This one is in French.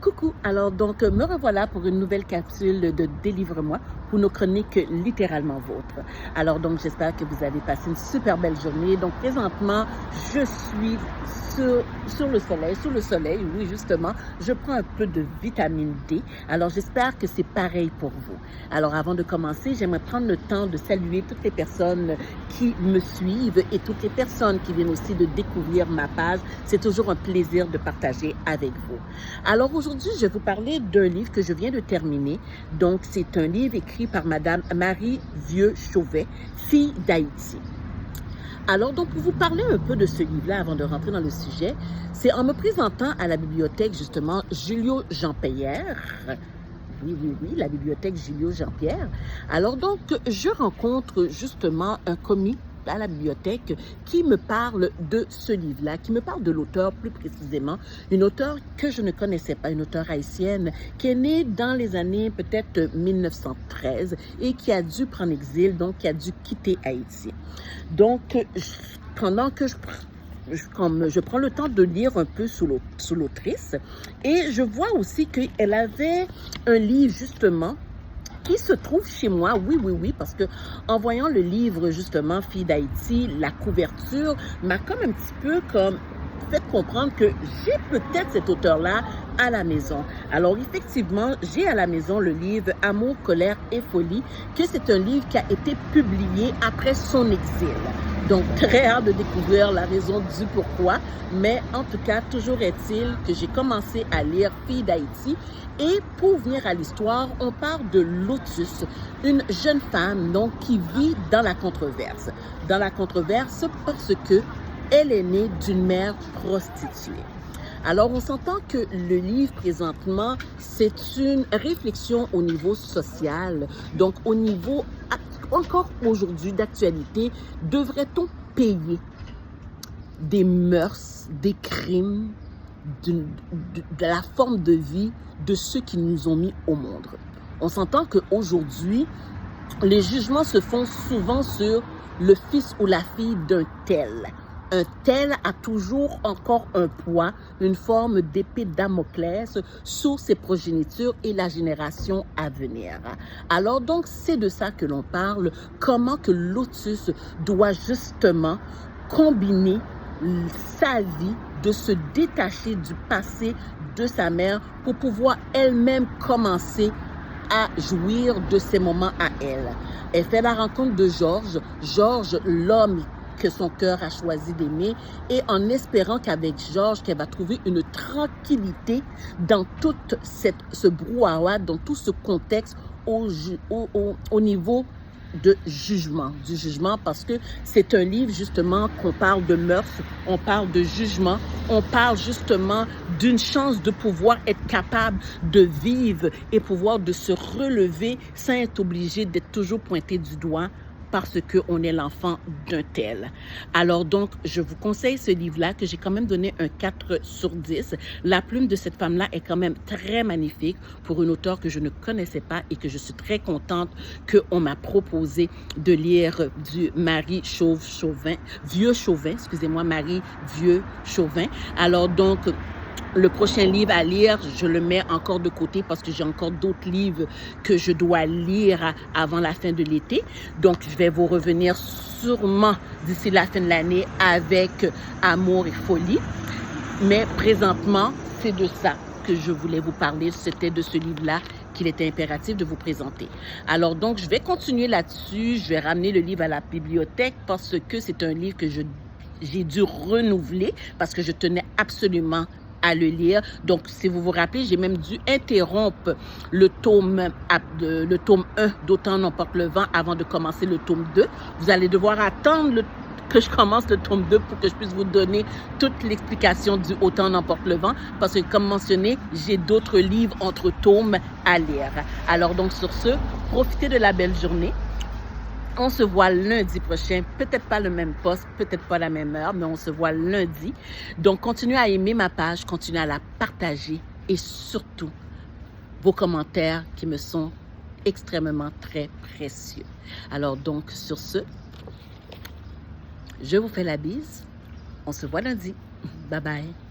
Coucou, alors donc me revoilà pour une nouvelle capsule de Délivre-moi pour nos chroniques littéralement vôtres. Alors donc j'espère que vous avez passé une super belle journée. Donc présentement, je suis sur le soleil, sous le soleil, oui justement, je prends un peu de vitamine D. Alors j'espère que c'est pareil pour vous. Alors avant de commencer, j'aimerais prendre le temps de saluer toutes les personnes qui me suivent et toutes les personnes qui viennent aussi de découvrir ma page. C'est toujours un plaisir de partager avec vous. Alors aujourd'hui, je vais vous parler d'un livre que je viens de terminer. Donc, c'est un livre écrit par Madame Marie Vieux-Chauvet, fille d'Haïti. Alors, donc, pour vous parler un peu de ce livre-là, avant de rentrer dans le sujet, c'est en me présentant à la bibliothèque, justement, Julio Jean-Pierre. Oui, la bibliothèque Julio Jean-Pierre. Alors, donc, je rencontre justement un commis à la bibliothèque qui me parle de ce livre-là, qui me parle de l'auteur plus précisément, une auteure que je ne connaissais pas, une auteure haïtienne qui est née dans les années peut-être 1913 et qui a dû prendre exil, donc qui a dû quitter Haïti. Donc, pendant que je prends le temps de lire un peu sous l'autrice et je vois aussi qu'elle avait un livre justement qui se trouve chez moi, oui, parce que en voyant le livre, justement, Fille d'Haïti, la couverture m'a comme un petit peu comme fait comprendre que j'ai peut-être cet auteur-là à la maison. Alors, effectivement, j'ai à la maison le livre Amour, colère et folie, que c'est un livre qui a été publié après son exil. Donc, très hâte de découvrir la raison du pourquoi, mais en tout cas, toujours est-il que j'ai commencé à lire Fille d'Haïti. Et pour venir à l'histoire, on parle de Lotus, une jeune femme donc, qui vit dans la controverse. Dans la controverse parce que elle est née d'une mère prostituée. Alors, on s'entend que le livre, présentement, c'est une réflexion au niveau social. Donc, au niveau, encore aujourd'hui, d'actualité, devrait-on payer des mœurs, des crimes, de la forme de vie de ceux qui nous ont mis au monde? On s'entend qu'aujourd'hui, les jugements se font souvent sur le fils ou la fille d'un tel. Un tel a toujours encore un poids, une forme d'épée Damoclès sur ses progénitures et la génération à venir. Alors donc, c'est de ça que l'on parle, comment que Lotus doit justement combiner sa vie, de se détacher du passé de sa mère pour pouvoir elle-même commencer à jouir de ses moments à elle. Elle fait la rencontre de Georges, l'homme que son cœur a choisi d'aimer, et en espérant qu'avec Georges, qu'elle va trouver une tranquillité dans tout ce brouhaha, dans tout ce contexte au niveau du jugement, parce que c'est un livre justement qu'on parle de mœurs, on parle de jugement, on parle justement d'une chance de pouvoir être capable de vivre et pouvoir de se relever sans être obligé d'être toujours pointé du doigt parce qu'on est l'enfant d'un tel. Alors donc, je vous conseille ce livre-là que j'ai quand même donné un 4 sur 10. La plume de cette femme-là est quand même très magnifique pour une auteure que je ne connaissais pas et que je suis très contente qu'on m'a proposé de lire du Marie Vieux-Chauvin, excusez-moi, Marie Vieux-Chauvin. Alors donc, le prochain livre à lire, je le mets encore de côté parce que j'ai encore d'autres livres que je dois lire avant la fin de l'été. Donc, je vais vous revenir sûrement d'ici la fin de l'année avec Amour et folie. Mais présentement, c'est de ça que je voulais vous parler. C'était de ce livre-là qu'il était impératif de vous présenter. Alors donc, je vais continuer là-dessus. Je vais ramener le livre à la bibliothèque parce que c'est un livre que j'ai dû renouveler parce que je tenais absolument à le lire. Donc, si vous vous rappelez, j'ai même dû interrompre le tome 1 d'Autant n'emporte le vent avant de commencer le tome 2. Vous allez devoir attendre que je commence le tome 2 pour que je puisse vous donner toute l'explication du Autant n'emporte le vent parce que, comme mentionné, j'ai d'autres livres entre tomes à lire. Alors donc, sur ce, profitez de la belle journée. On se voit lundi prochain, peut-être pas le même poste, peut-être pas la même heure, mais on se voit lundi. Donc, continuez à aimer ma page, continuez à la partager et surtout, vos commentaires qui me sont extrêmement très précieux. Alors donc, sur ce, je vous fais la bise. On se voit lundi. Bye bye.